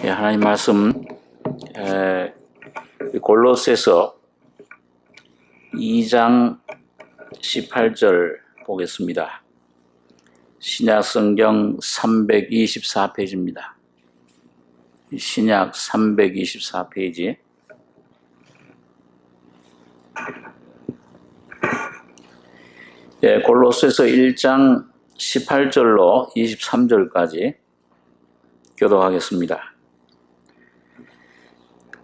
하나님 말씀 골로새서 2장 18절 보겠습니다. 신약 성경 324페이지입니다. 신약 324페이지. 골로새서 1장 18절로 23절까지 교독하겠습니다.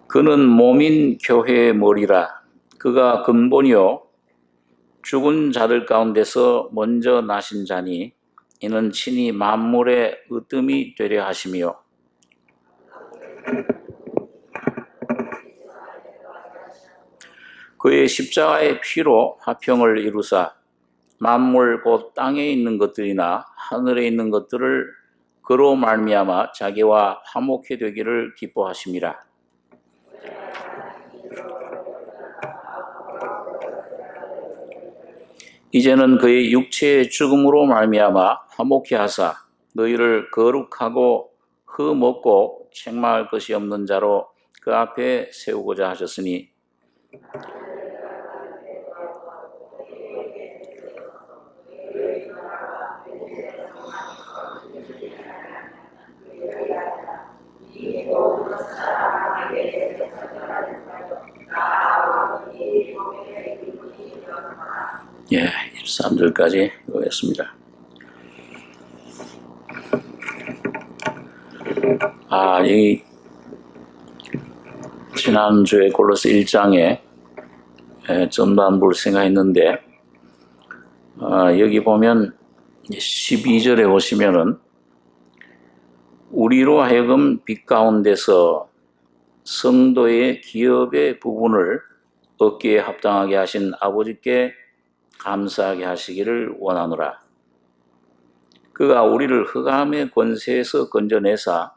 그는 몸인 교회의 머리라. 그가 근본이요 죽은 자들 가운데서 먼저 나신 자니 이는 친히 만물의 으뜸이 되려 하시며 그의 십자가의 피로 화평을 이루사 만물 곧 땅에 있는 것들이나 하늘에 있는 것들을 그로 말미암아 자기와 화목해 되기를 기뻐하심이라. 이제는 그의 육체의 죽음으로 말미암아 화목해 하사 너희를 거룩하고 흠없고 책망할 것이 없는 자로 그 앞에 세우고자 하셨으니 예, 23절까지 읽겠습니다. 이 지난주에 골로새 1장에 전반부를 생각했는데 여기 보면 12절에 보시면은 우리로 하여금 빛 가운데서 성도의 기업의 부분을 얻기에 합당하게 하신 아버지께 감사하게 하시기를 원하노라. 그가 우리를 흑암의 권세에서 건져내사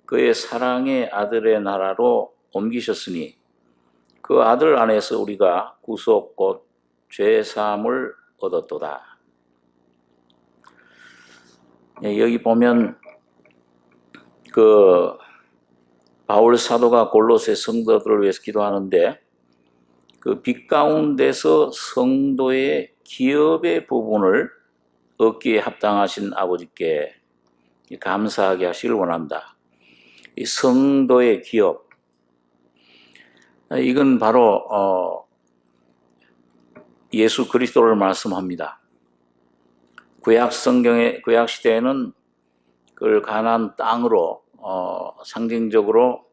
그의 사랑의 아들의 나라로 옮기셨으니 그 아들 안에서 우리가 구속 곧 죄사함을 얻었도다. 여기 보면 바울 사도가 골로새 성도들을 위해서 기도하는데 그 빛 가운데서 성도의 기업의 부분을 얻기에 합당하신 아버지께 감사하게 하시길 원한다. 이 성도의 기업, 이건 바로 예수 그리스도를 말씀합니다. 구약 시대에는 그걸 가나안 땅으로 상징적으로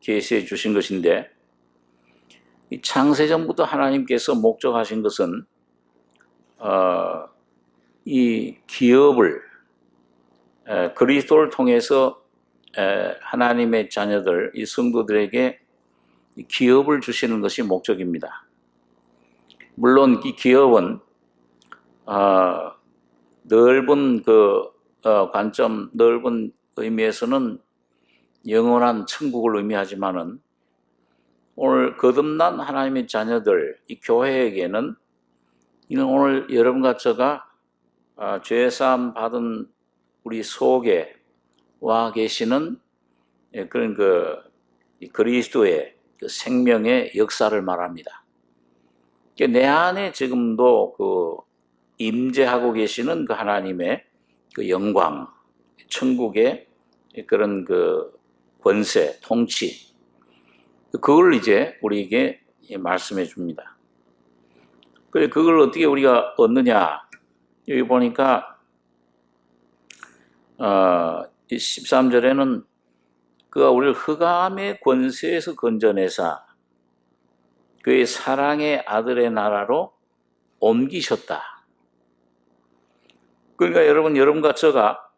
계시해 주신 것인데 이 창세전부터 하나님께서 목적하신 것은 이 기업을 그리스도를 통해서 하나님의 자녀들, 이 성도들에게 기업을 주시는 것이 목적입니다. 물론 이 기업은 넓은 관점, 넓은 의미에서는 영원한 천국을 의미하지만은 오늘 거듭난 하나님의 자녀들, 이 교회에게는 이는 오늘 여러분과 저가 죄사함 받은 우리 속에 와 계시는 그런 그리스도의 생명의 역사를 말합니다. 내 안에 지금도 임재하고 계시는 그 하나님의 그 영광, 천국의 그런 권세, 통치, 그걸 이제 우리에게 말씀해 줍니다. 그걸 어떻게 우리가 얻느냐? 여기 보니까 13절에는 그가 우리를 흑암의 권세에서 건져내사 그의 사랑의 아들의 나라로 옮기셨다. 그러니까 여러분과 저가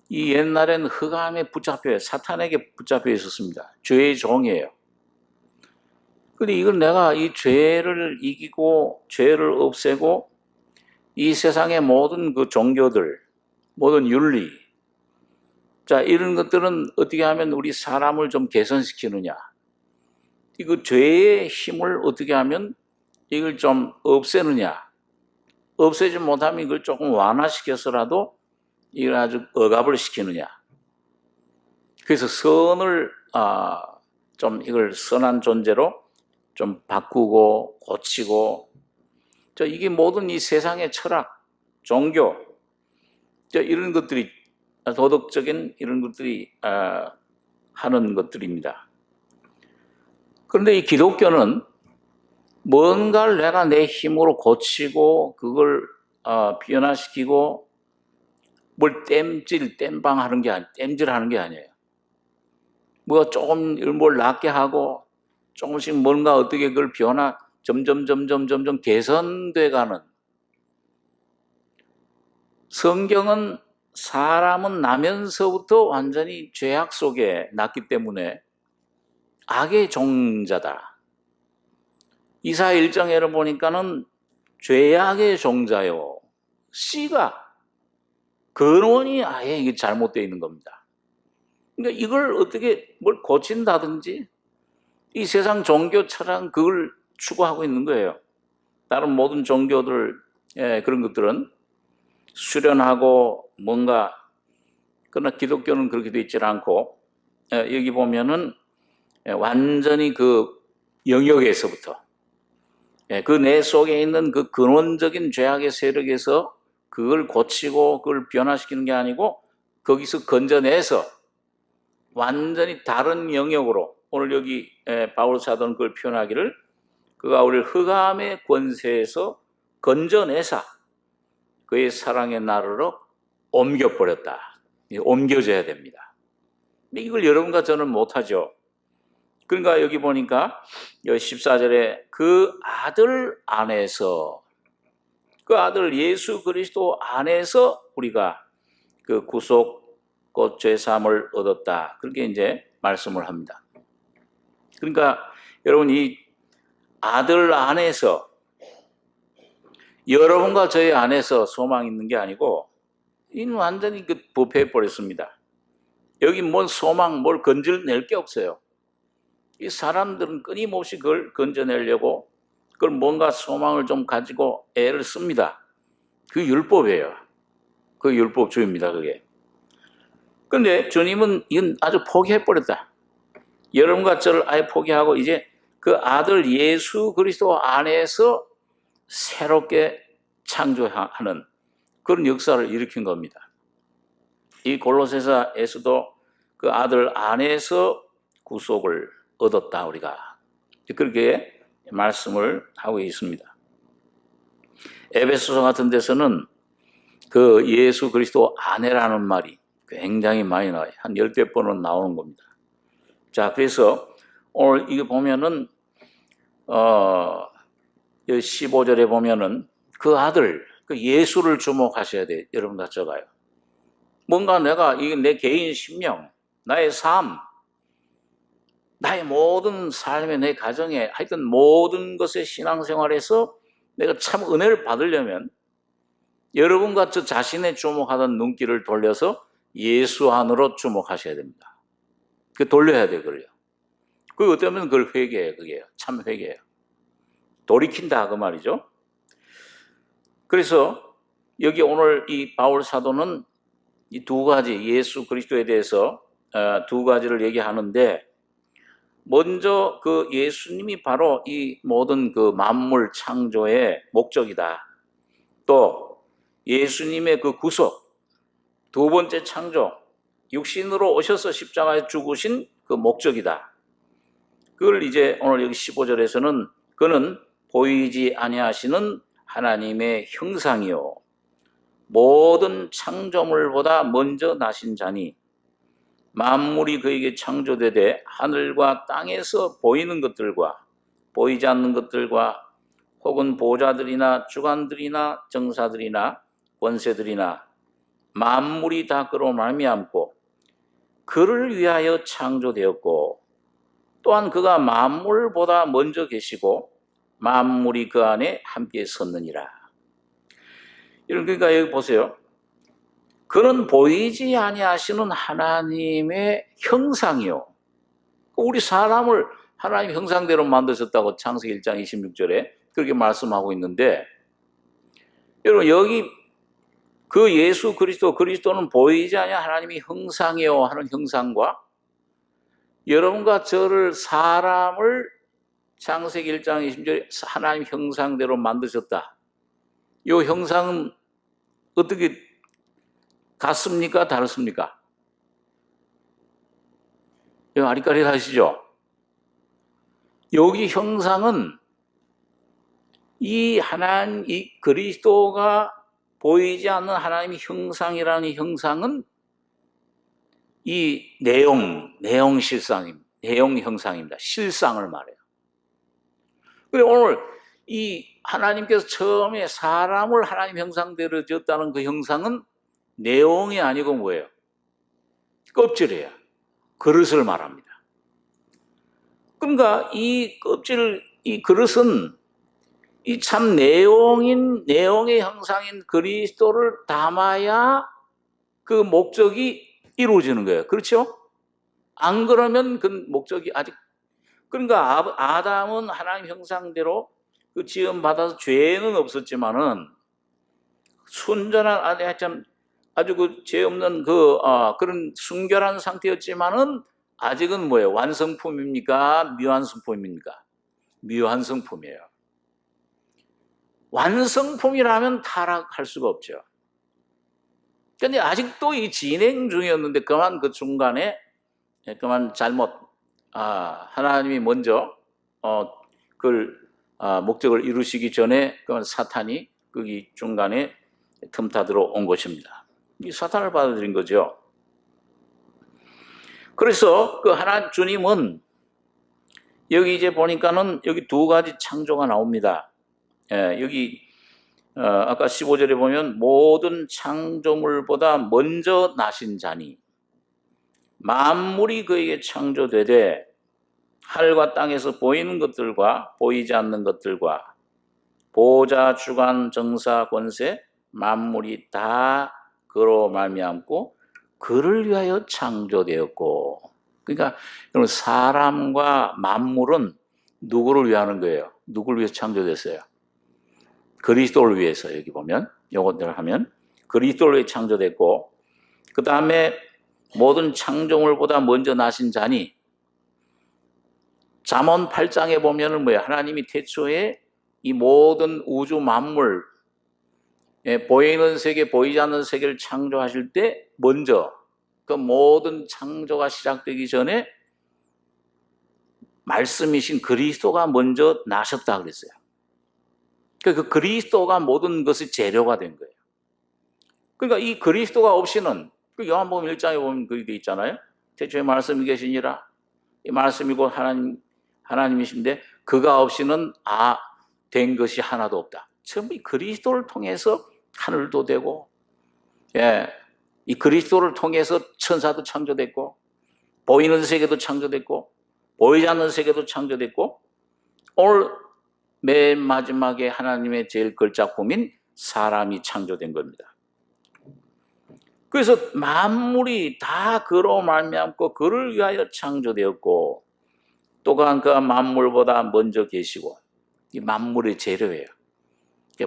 이 옛날에는 흑암에 사탄에게 붙잡혀 있었습니다. 죄의 종이에요. 근데 이걸 내가 이 죄를 이기고 죄를 없애고 이 세상의 모든 그 종교들, 모든 윤리, 자, 이런 것들은 어떻게 하면 우리 사람을 좀 개선시키느냐. 이거 죄의 힘을 어떻게 하면 이걸 좀 없애느냐. 없애지 못하면 이걸 조금 완화시켜서라도 이걸 아주 억압을 시키느냐. 그래서 선을 좀 이걸 선한 존재로 좀 바꾸고 고치고, 이게 모든 이 세상의 철학, 종교, 이런 것들이 도덕적인 이런 것들이 하는 것들입니다. 그런데 이 기독교는 뭔가를 내가 내 힘으로 고치고 그걸 변화시키고 뭘 땜질하는 게 아니에요. 뭐가 조금 뭘 낫게 하고 조금씩 뭔가 어떻게 그걸 점점 개선돼 가는. 성경은 사람은 나면서부터 완전히 죄악 속에 났기 때문에 악의 종자다. 이사 1장에를 보니까는 죄악의 종자요. 씨가 근원이 아예 이게 잘못되어 있는 겁니다. 그러니까 이걸 어떻게 뭘 고친다든지 이 세상 종교 철학은 그걸 추구하고 있는 거예요. 다른 모든 종교들 그런 것들은 수련하고 뭔가, 그러나 기독교는 그렇게 되어 있지 않고 여기 보면은 완전히 그 영역에서부터 그 내 속에 있는 그 근원적인 죄악의 세력에서 그걸 고치고 그걸 변화시키는 게 아니고 거기서 건져내서 완전히 다른 영역으로, 오늘 여기 바울 사도는 그걸 표현하기를 그가 우리를 흑암의 권세에서 건져내사 그의 사랑의 나라로 옮겨버렸다. 옮겨져야 됩니다. 근데 이걸 여러분과 저는 못하죠. 그러니까 여기 보니까 14절에 그 아들 안에서, 그 아들 예수 그리스도 안에서 우리가 그 구속 곧 죄사함을 얻었다. 그렇게 이제 말씀을 합니다. 그러니까 여러분 이 아들 안에서, 여러분과 저희 안에서 소망이 있는 게 아니고 이는 완전히 그 부패해 버렸습니다. 여기 뭔 소망, 뭘 건져낼 게 없어요. 이 사람들은 끊임없이 그걸 건져내려고 그걸 뭔가 소망을 좀 가지고 애를 씁니다. 그 율법이에요. 그 율법주의입니다, 그게. 그런데 주님은 이건 아주 포기해버렸다. 여러분과 저를 아예 포기하고 이제 그 아들 예수 그리스도 안에서 새롭게 창조하는 그런 역사를 일으킨 겁니다. 이 골로새서에서도 그 아들 안에서 구속을 얻었다, 우리가. 그렇게 말씀을 하고 있습니다. 에베소서 같은 데서는 그 예수 그리스도 안에라는 말이 굉장히 많이 나와요. 한 10대 번은 나오는 겁니다. 자, 그래서 오늘 이거 보면은 15절에 보면은 그 아들, 그 예수를 주목하셔야 돼요. 여러분 다 적어요. 뭔가 내가 이게 내 개인 심령, 나의 삶, 나의 모든 삶에, 내 가정에, 하여튼 모든 것의 신앙생활에서 내가 참 은혜를 받으려면 여러분과 저 자신의 주목하던 눈길을 돌려서 예수 안으로 주목하셔야 됩니다. 그 돌려야 돼요, 그걸요. 그 어쩌면 그걸 회개예요, 그게요. 참 회개예요. 돌이킨다, 그 말이죠. 그래서 여기 오늘 이 바울 사도는 이 두 가지, 예수 그리스도에 대해서 두 가지를 얘기하는데, 먼저 그 예수님이 바로 이 모든 그 만물 창조의 목적이다. 또 예수님의 그 구속, 두 번째 창조, 육신으로 오셔서 십자가에 죽으신 그 목적이다. 그걸 이제 오늘 여기 15절에서는 그는 보이지 아니하시는 하나님의 형상이요 모든 창조물보다 먼저 나신 자니 만물이 그에게 창조되되 하늘과 땅에서 보이는 것들과 보이지 않는 것들과 혹은 보좌들이나 주관들이나 정사들이나 권세들이나 만물이 다 그로 말미암고 그를 위하여 창조되었고 또한 그가 만물보다 먼저 계시고 만물이 그 안에 함께 섰느니라. 그러니까 여기 보세요. 그는 보이지 아니하시는 하나님의 형상이요. 우리 사람을 하나님 형상대로 만드셨다고 창세기 1장 26절에 그렇게 말씀하고 있는데, 여러분 여기 그 예수 그리스도는 보이지 아니하는 하나님의 형상이요 하는 형상과 여러분과 저를 사람을 창세기 1장 20절에 하나님 형상대로 만드셨다. 이 형상은 어떻게 같습니까? 다릅니까? 이거 아리까리하시죠? 여기 형상은 이 그리스도가 보이지 않는 하나님의 형상이라는 형상은 이 내용 실상입니다. 내용 형상입니다. 실상을 말해요. 그래 오늘 이 하나님께서 처음에 사람을 하나님 형상대로 지었다는 그 형상은 내용이 아니고 뭐예요? 껍질이에요. 그릇을 말합니다. 그러니까 이 껍질, 이 그릇은 이 참 내용의 형상인 그리스도를 담아야 그 목적이 이루어지는 거예요. 그렇죠? 안 그러면 그 목적이 아직, 그러니까 아담은 하나님 형상대로 그 지음 받아서 죄는 없었지만은 순전한 아주 그 죄 없는 그런 순결한 상태였지만은 아직은 뭐예요? 완성품입니까? 미완성품입니까? 미완성품이에요. 완성품이라면 타락할 수가 없죠. 그런데 아직도 이 진행 중이었는데 그만 그 중간에 그만 잘못 하나님이 먼저 목적을 이루시기 전에 그만 사탄이 거기 중간에 틈타들어 온 것입니다. 이 사탄을 받아들인 거죠. 그래서 그 하나님 주님은 여기 이제 보니까는 여기 두 가지 창조가 나옵니다. 여기 아까 15절에 보면 모든 창조물보다 먼저 나신 자니 만물이 그에게 창조되되 하늘과 땅에서 보이는 것들과 보이지 않는 것들과 보좌 주관 정사 권세 만물이 다 그로 말미암고 그를 위하여 창조되었고, 그러니까 여러분 사람과 만물은 누구를 위하는 거예요? 누구를 위해서 창조됐어요? 그리스도를 위해서. 여기 보면 요것들을 하면 그리스도를 위해 창조됐고, 그 다음에 모든 창조물보다 먼저 나신 자니 잠언 8장에 보면은 뭐예요? 하나님이 태초에 이 모든 우주 만물 보이는 세계 보이지 않는 세계를 창조하실 때 먼저 그 모든 창조가 시작되기 전에 말씀이신 그리스도가 먼저 나셨다 그랬어요. 그 그리스도가 모든 것의 재료가 된 거예요. 그러니까 이 그리스도가 없이는 그 요한복음 1장에 보면 그게 돼 있잖아요. 태초에 말씀이 계시니라. 이 말씀이 곧 하나님이신데 그가 없이는 된 것이 하나도 없다. 전부 이 그리스도를 통해서 하늘도 되고, 이 그리스도를 통해서 천사도 창조됐고, 보이는 세계도 창조됐고, 보이지 않는 세계도 창조됐고, 오늘 맨 마지막에 하나님의 제일 걸작품인 사람이 창조된 겁니다. 그래서 만물이 다 그로 말미암고 그를 위하여 창조되었고, 또한 그 만물보다 먼저 계시고, 이 만물의 재료예요.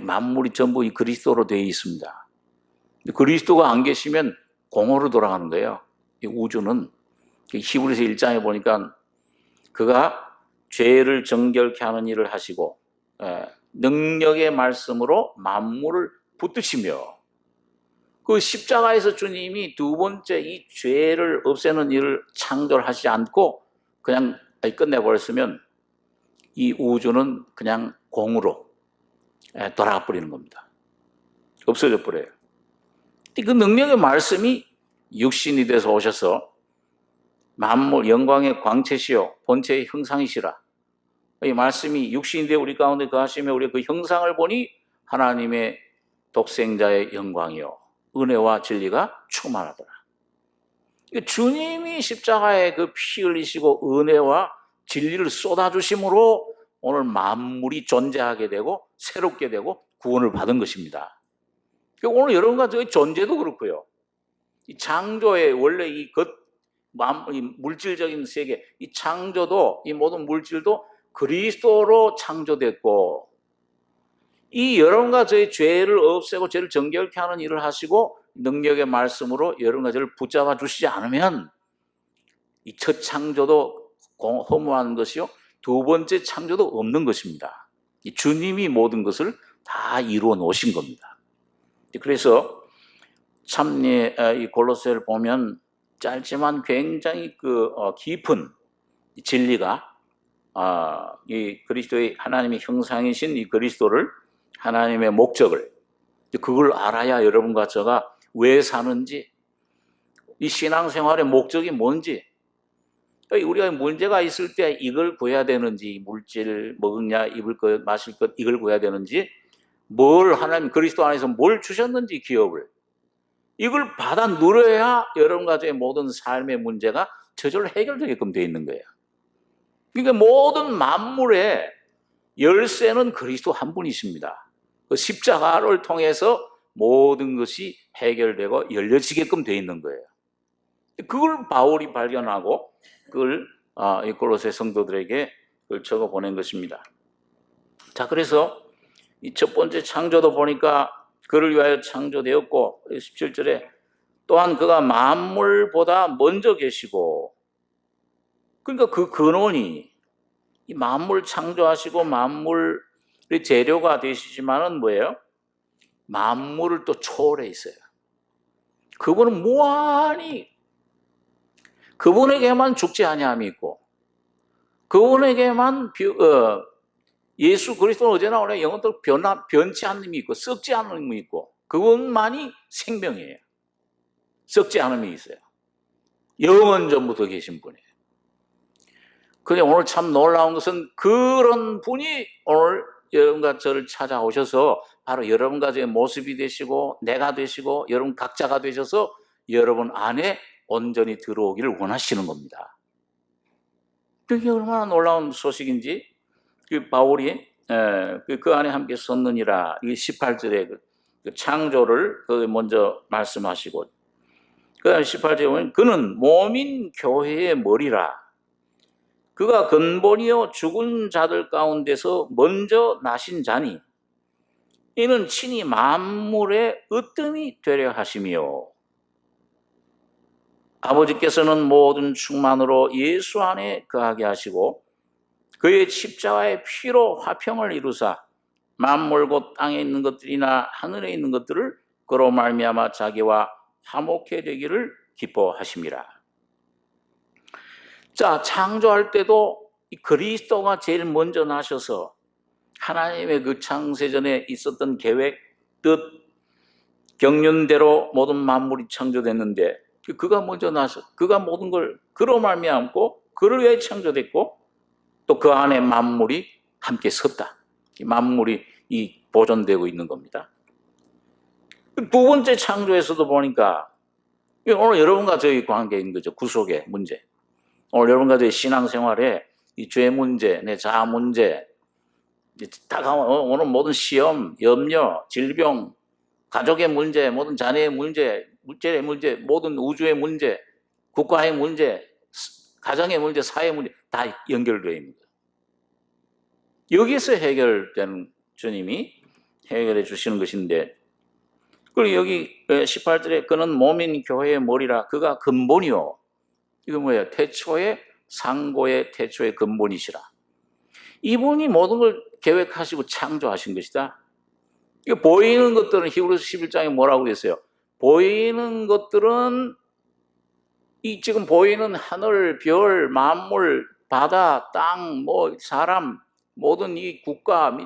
만물이 전부 이 그리스도로 되어 있습니다. 그리스도가 안 계시면 공허로 돌아가는 거예요. 이 우주는 히브리서 1장에 보니까 그가 죄를 정결케 하는 일을 하시고 능력의 말씀으로 만물을 붙드시며, 그 십자가에서 주님이 두 번째 이 죄를 없애는 일을 창조를 하시지 않고 그냥 끝내버렸으면 이 우주는 그냥 공으로 돌아가 버리는 겁니다. 없어져 버려요. 그 능력의 말씀이 육신이 돼서 오셔서 만물 영광의 광채시요 본체의 형상이시라. 이 말씀이 육신이 되어 우리 가운데 거하시며 우리 그 형상을 보니 하나님의 독생자의 영광이요 은혜와 진리가 충만하더라. 주님이 십자가에 그 피 흘리시고 은혜와 진리를 쏟아주심으로 오늘 만물이 존재하게 되고 새롭게 되고 구원을 받은 것입니다. 오늘 여러분과 저의 존재도 그렇고요. 이 창조의 원래 이 물질적인 세계, 이 창조도, 이 모든 물질도 그리스도로 창조됐고, 이 여러분과 저의 죄를 없애고 죄를 정결케 하는 일을 하시고 능력의 말씀으로 여러분과 저를 붙잡아 주시지 않으면 이 첫 창조도 허무한 것이요, 두 번째 창조도 없는 것입니다. 이 주님이 모든 것을 다 이루어 놓으신 겁니다. 그래서 참 이 골로새를 보면 짧지만 굉장히 깊은 진리가, 이 그리스도의 하나님의 형상이신 이 그리스도를, 하나님의 목적을, 그걸 알아야 여러분과 저가 왜 사는지, 이 신앙생활의 목적이 뭔지, 우리가 문제가 있을 때 이걸 구해야 되는지, 물질 먹냐, 입을 것, 마실 것, 이걸 구해야 되는지, 뭘 하나님 그리스도 안에서 뭘 주셨는지, 기업을, 이걸 받아 누려야 여러분과 저의 모든 삶의 문제가 저절로 해결되게끔 되어 있는 거예요. 그러니까 모든 만물의 열쇠는 그리스도 한 분이십니다. 그 십자가를 통해서 모든 것이 해결되고 열려지게끔 되어 있는 거예요. 그걸 바울이 발견하고 그걸 이 골로새 성도들에게 그걸 적어 보낸 것입니다. 자, 그래서 이 첫 번째 창조도 보니까 그를 위하여 창조되었고, 17절에 또한 그가 만물보다 먼저 계시고, 그러니까 그 근원이 이 만물 창조하시고 만물의 재료가 되시지만은 뭐예요? 만물을 또 초월해 있어요. 그분은 무한히, 그분에게만 죽지 아니함이 있고, 그분에게만 예수 그리스도는 어제 나오네, 영원토록 변치 않음이 있고 썩지 않음이 있고, 그분만이 생명이에요. 썩지 않음이 있어요. 영원 전부터 계신 분이에요. 그런데 오늘 참 놀라운 것은 그런 분이 오늘 여러분과 저를 찾아오셔서 바로 여러분과 저의 모습이 되시고 내가 되시고 여러분 각자가 되셔서 여러분 안에 온전히 들어오기를 원하시는 겁니다. 그게 얼마나 놀라운 소식인지, 그 바울이 그 안에 함께 섰느니라, 이 18절에 그 창조를 먼저 말씀하시고, 그 다음에 18절에 보면 그는 몸인 교회의 머리라. 그가 근본이요 죽은 자들 가운데서 먼저 나신 자니 이는 친히 만물의 으뜸이 되려 하시며, 아버지께서는 모든 충만으로 예수 안에 거하게 하시고 그의 십자가의 피로 화평을 이루사 만물 곧 땅에 있는 것들이나 하늘에 있는 것들을 그로 말미암아 자기와 화목해 되기를 기뻐하심이라. 자, 창조할 때도 그리스도가 제일 먼저 나셔서 하나님의 그 창세전에 있었던 계획, 뜻, 경륜대로 모든 만물이 창조됐는데 그가 먼저 나서 그가 모든 걸 그로 말미암고 그를 위해 창조됐고 또 그 안에 만물이 함께 섰다. 만물이 보존되고 있는 겁니다. 두 번째 창조에서도 보니까 오늘 여러분과 저희 관계인 거죠. 구속의 문제. 오늘 여러분과 저희 신앙생활에 이 죄 문제, 내 자아 문제, 오늘 모든 시험, 염려, 질병, 가족의 문제, 모든 자녀의 문제, 물질의 문제, 모든 우주의 문제, 국가의 문제, 가정의 문제, 사회의 문제 다 연결되어 있는 거예요. 여기서 해결되는, 주님이 해결해 주시는 것인데, 그리고 여기 18절에 그는 몸인 교회의 머리라. 그가 근본이요. 이거 뭐예요? 태초의 상고의 태초의 근본이시라. 이분이 모든 걸 계획하시고 창조하신 것이다. 이거 보이는 것들은 히브리서 11장에 뭐라고 했어요? 보이는 것들은 지금 보이는 하늘, 별, 만물, 바다, 땅, 사람, 모든 이 국가,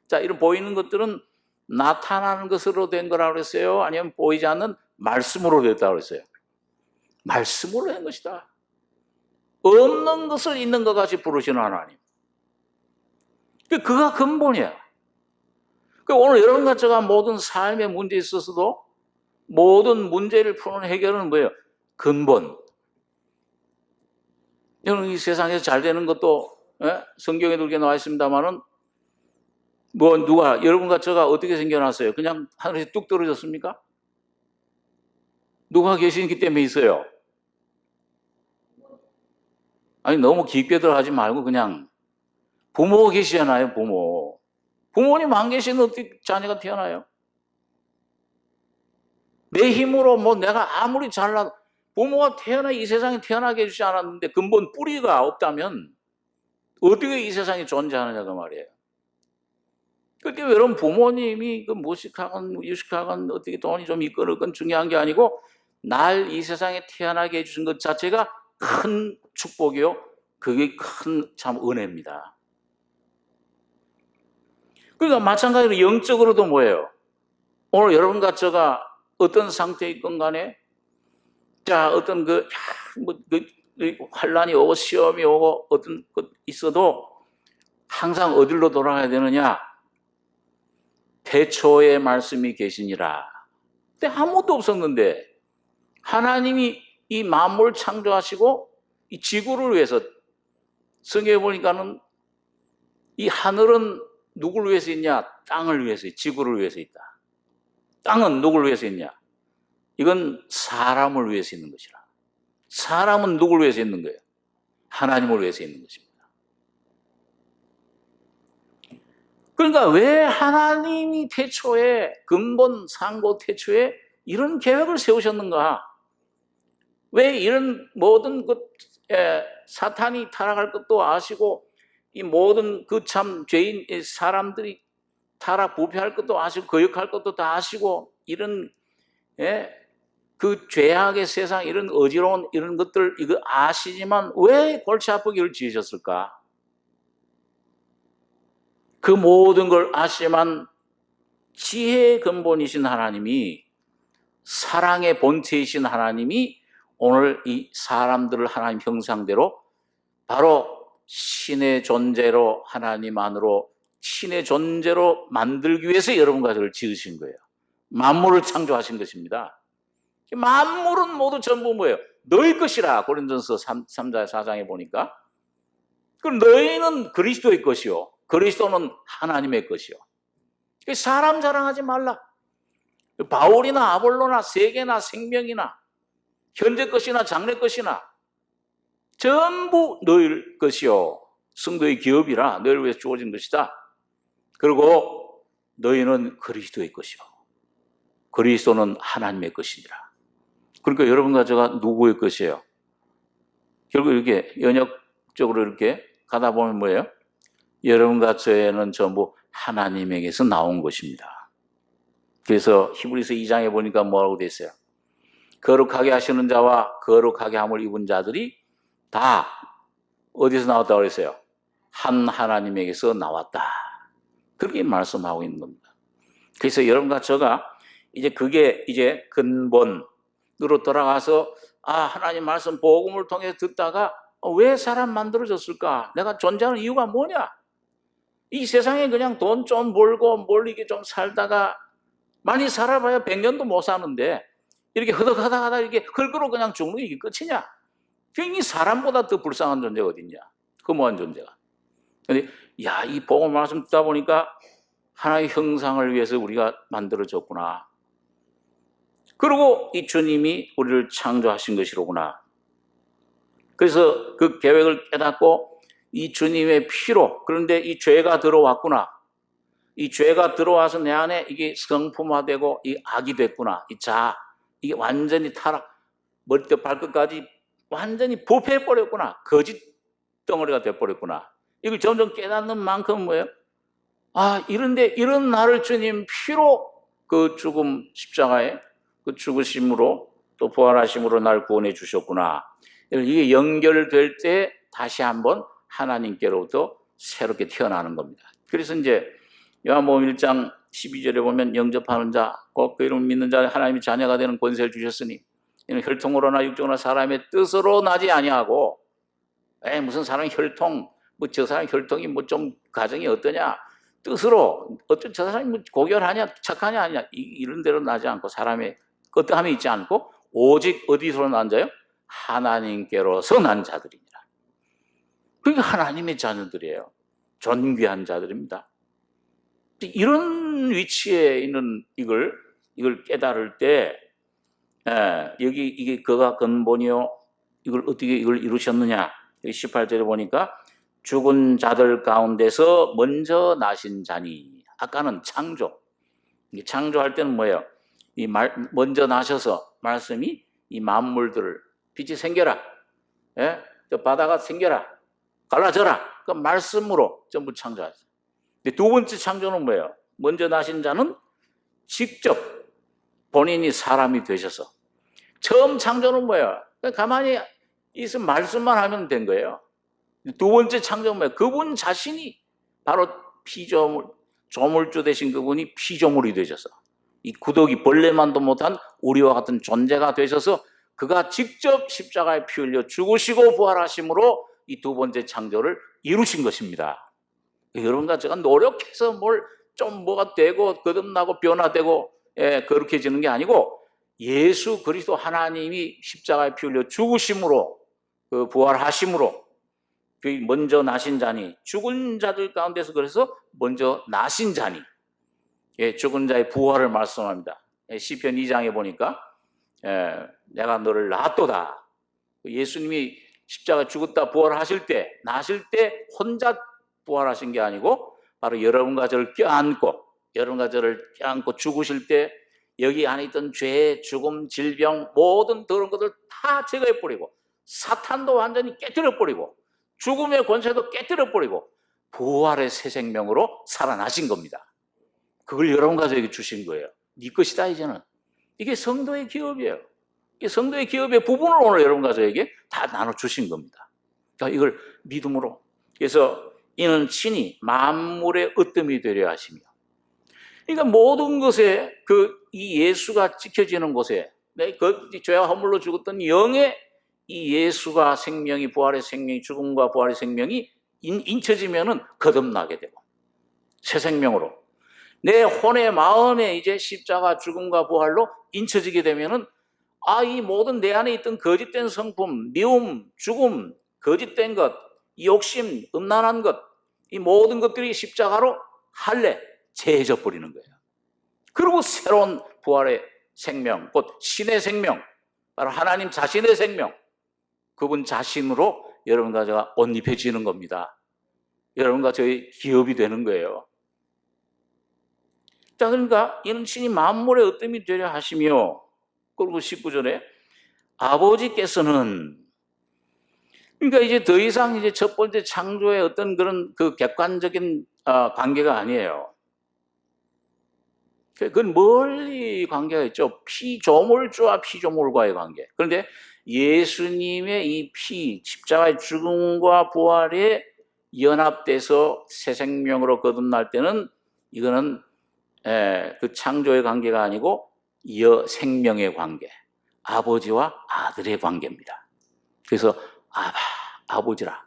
자, 이런 보이는 것들은 나타나는 것으로 된 거라고 그랬어요? 아니면 보이지 않는 말씀으로 됐다고 그랬어요? 말씀으로 된 것이다. 없는 것을 있는 것 같이 부르시는 하나님. 그가 근본이야. 오늘 여러분과 제가 모든 삶의 문제에 있어서도 모든 문제를 푸는 해결은 뭐예요? 근본. 여러분 이 세상에서 잘 되는 것도 성경에도 그렇게 나와 있습니다만은 누가 여러분과 제가 어떻게 생겨났어요? 그냥 하늘에서 뚝 떨어졌습니까? 누가 계시기 때문에 있어요. 아니 너무 깊게들 하지 말고 그냥 부모 계시잖아요. 부모님 안 계시는 어떻게 자녀가 태어나요? 내 힘으로 내가 아무리 잘나도 부모가 이 세상에 태어나게 해주지 않았는데 근본 뿌리가 없다면 어떻게 이 세상에 존재하느냐가 말이에요. 그때 여러분 부모님이 그 무식하건 유식하건 어떻게 돈이 좀 있건 건 중요한 게 아니고 날 이 세상에 태어나게 해주신 것 자체가 큰 축복이요. 그게 큰 참 은혜입니다. 그러니까 마찬가지로 영적으로도 뭐예요? 오늘 여러분과 제가 어떤 상태에 있건 간에 자 어떤 환란이 오고 시험이 오고 어떤 것 있어도 항상 어디로 돌아가야 되느냐? 태초에 말씀이 계시니라. 근데 아무것도 없었는데 하나님이 이 만물을 창조하시고 이 지구를 위해서 성경에 보니까는 이 하늘은 누구를 위해서 있냐? 땅을 위해서, 지구를 위해서 있다. 땅은 누구를 위해서 있냐? 이건 사람을 위해서 있는 것이라. 사람은 누구를 위해서 있는 거예요? 하나님을 위해서 있는 것입니다. 그러니까 왜 하나님이 태초에 근본 상고 태초에 이런 계획을 세우셨는가? 왜 이런 모든 사탄이 타락할 것도 아시고 이 모든 그 참 죄인 사람들이 타락 부패할 것도 아시고 거역할 것도 다 아시고 이런 그 죄악의 세상 이런 어지러운 이런 것들 이거 아시지만 왜 골치 아프기를 지으셨을까? 그 모든 걸 아시지만 지혜의 근본이신 하나님이 사랑의 본체이신 하나님이 오늘 이 사람들을 하나님 형상대로 바로 신의 존재로 하나님 안으로 신의 존재로 만들기 위해서 여러분과 저를 지으신 거예요. 만물을 창조하신 것입니다. 만물은 모두 전부 뭐예요? 너희 것이라 고린도전서 3장 4장에 보니까 그럼 너희는 그리스도의 것이요 그리스도는 하나님의 것이요. 사람 자랑하지 말라. 바울이나 아볼로나 세계나 생명이나 현재 것이나 장래 것이나 전부 너희 것이요 성도의 기업이라 너희를 위해서 주어진 것이다. 그리고 너희는 그리스도의 것이요 그리스도는 하나님의 것이니라. 그러니까 여러분과 제가 누구의 것이에요? 결국 이렇게 연역적으로 이렇게 가다 보면 뭐예요? 여러분과 저희는 전부 하나님에게서 나온 것입니다. 그래서 히브리서 2장에 보니까 뭐라고 돼 있어요? 거룩하게 하시는 자와 거룩하게 함을 입은 자들이 다 어디서 나왔다고 그랬어요? 한 하나님에게서 나왔다. 그렇게 말씀하고 있는 겁니다. 그래서 여러분과 제가 이제 그게 이제 근본으로 돌아가서 하나님 말씀 복음을 통해서 듣다가 왜 사람 만들어졌을까? 내가 존재하는 이유가 뭐냐? 이 세상에 그냥 돈 좀 벌고 몰리게 좀 살다가 많이 살아봐야 100년도 못 사는데 이렇게 허덕하다 이렇게 흙으로 그냥 죽는 게 이게 끝이냐? 괜히 사람보다 더 불쌍한 존재가 어딨냐? 허무한 존재가. 근데 이 복음 말씀 듣다 보니까 하나의 형상을 위해서 우리가 만들어졌구나. 그리고 이 주님이 우리를 창조하신 것이로구나. 그래서 그 계획을 깨닫고 이 주님의 피로 그런데 이 죄가 들어왔구나. 이 죄가 들어와서 내 안에 이게 성품화되고 이 악이 됐구나. 이 자아 이게 완전히 타락 머리부터 발끝까지 완전히 부패해버렸구나. 거짓 덩어리가 돼버렸구나. 이걸 점점 깨닫는 만큼 뭐예요? 이런데 이런 나를 주님 피로 그 죽음 십자가에 그 죽으심으로 또 부활하심으로 날 구원해 주셨구나. 이게 연결될 때 다시 한번 하나님께로부터 새롭게 태어나는 겁니다. 그래서 이제 요한복음 1장 12절에 보면 영접하는 자, 곧 그 이름을 믿는 자 하나님의 자녀가 되는 권세를 주셨으니 이는 혈통으로나 육정으로나 사람의 뜻으로 나지 아니하고 무슨 사람 혈통 저 사람 혈통이 좀 가정이 어떠냐 뜻으로 어떤 저 사람이 고결하냐 착하냐 아니냐 이런 대로 나지 않고 사람의 어떠함이 있지 않고 오직 어디서 난 자요? 하나님께로서 난 자들이니라. 그게 하나님의 자녀들이에요. 존귀한 자들입니다. 이런 위치에 있는 이걸 깨달을 때 여기 이게 그가 근본이요 이걸 어떻게 이걸 이루셨느냐 18절에 보니까 죽은 자들 가운데서 먼저 나신 자니. 아까는 창조할 때는 뭐예요? 먼저 나셔서 말씀이 이 만물들을 빛이 생겨라. 예? 저 바다가 생겨라. 갈라져라. 그 말씀으로 전부 창조하죠. 근데 두 번째 창조는 뭐예요? 먼저 나신 자는 직접 본인이 사람이 되셔서. 처음 창조는 뭐예요? 가만히 있으면 말씀만 하면 된 거예요. 두 번째 창조는 뭐예요? 그분 자신이 바로 조물주 되신 그분이 피조물이 되셔서 이 구더기 벌레만도 못한 우리와 같은 존재가 되셔서 그가 직접 십자가에 피 흘려 죽으시고 부활하심으로 이 두 번째 창조를 이루신 것입니다. 여러분과 제가 노력해서 좀 뭐가 되고 거듭나고 변화되고 거룩해지는 게 아니고 예수 그리스도 하나님이 십자가에 피 흘려 죽으심으로 그 부활하심으로 그 먼저 나신 자니 죽은 자들 가운데서 그래서 먼저 나신 자니 죽은 자의 부활을 말씀합니다. 시편 2장에 보니까 내가 너를 낳았도다. 예수님이 십자가 죽었다 부활하실 때 나실 때 혼자 부활하신 게 아니고 바로 여러분과 저를 껴안고 죽으실 때 여기 안에 있던 죄, 죽음, 질병 모든 더러운 것들 다 제거해버리고 사탄도 완전히 깨뜨려버리고 죽음의 권세도 깨뜨려버리고 부활의 새 생명으로 살아나신 겁니다. 그걸 여러분과 저에게 주신 거예요. 네 것이다 이제는. 이게 성도의 기업이에요. 이 성도의 기업의 부분을 오늘 여러분과 저에게 다 나눠주신 겁니다. 자, 이걸 믿음으로. 그래서 이는 친히 만물의 으뜸이 되려 하시며. 그러니까 모든 것에 이 예수가 지켜지는 곳에 그 죄와 허물로 죽었던 영의 이 예수가 생명이 부활의 생명이 죽음과 부활의 생명이 인쳐지면은 거듭나게 되고 새 생명으로 내 혼의 마음에 이제 십자가 죽음과 부활로 인쳐지게 되면은 이 모든 내 안에 있던 거짓된 성품, 미움, 죽음, 거짓된 것, 욕심, 음란한 것, 이 모든 것들이 십자가로 할례 제해져 버리는 거예요. 그리고 새로운 부활의 생명, 곧 신의 생명, 바로 하나님 자신의 생명, 그분 자신으로 여러분과 제가 옷 입혀지는 겁니다. 여러분과 저희 기업이 되는 거예요. 자, 그러니까 이는 친히 만물의 으뜸이 되려 하시며, 그리고 19절에 아버지께서는, 그러니까 이제 더 이상 이제 첫 번째 창조의 어떤 그런 그 객관적인 관계가 아니에요. 그건 멀리 관계가 있죠. 피조물주와 피조물과의 관계. 그런데 예수님의 이 십자가의 죽음과 부활에 연합돼서 새 생명으로 거듭날 때는 이거는 그 창조의 관계가 아니고 생명의 관계, 아버지와 아들의 관계입니다. 그래서 아버지라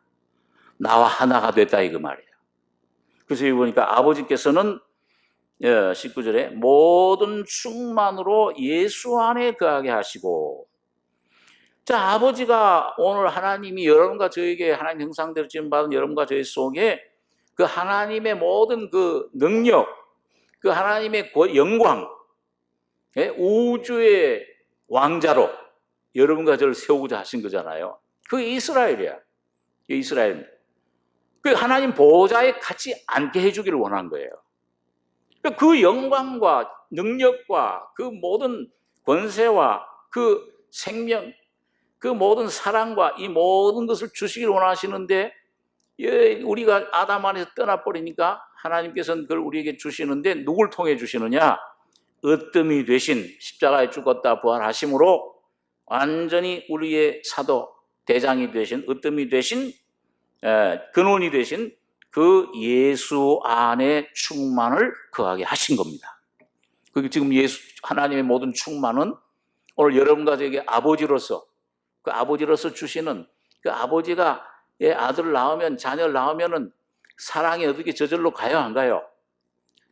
나와 하나가 됐다 이거 말이에요. 그래서 여기 보니까 아버지께서는 19절에 모든 충만으로 예수 안에 거하게 하시고. 자, 아버지가 오늘 하나님이 여러분과 저에게 하나님 형상대로 지음받은 여러분과 저희 속에 그 하나님의 모든 그 능력, 그 하나님의 영광, 우주의 왕자로 여러분과 저를 세우고자 하신 거잖아요. 그게 이스라엘이야. 이스라엘. 그 하나님 보좌에 같이 앉게 해주기를 원한 거예요. 그 영광과 능력과 그 모든 권세와 그 생명, 그 모든 사랑과 이 모든 것을 주시길 원하시는데 우리가 아담 안에서 떠나버리니까 하나님께서는 그걸 우리에게 주시는데 누굴 통해 주시느냐? 으뜸이 되신 십자가에 죽었다 부활하심으로 완전히 우리의 사도 대장이 되신 으뜸이 되신 근원이 되신 그 예수 안에 충만을 거하게 하신 겁니다. 그게 지금 하나님의 모든 충만은 오늘 여러분과 저에게 아버지로서 그 아버지로서 주시는 그 아버지가 아들을 낳으면 자녀를 낳으면은 사랑이 어떻게 저절로 가요 안 가요?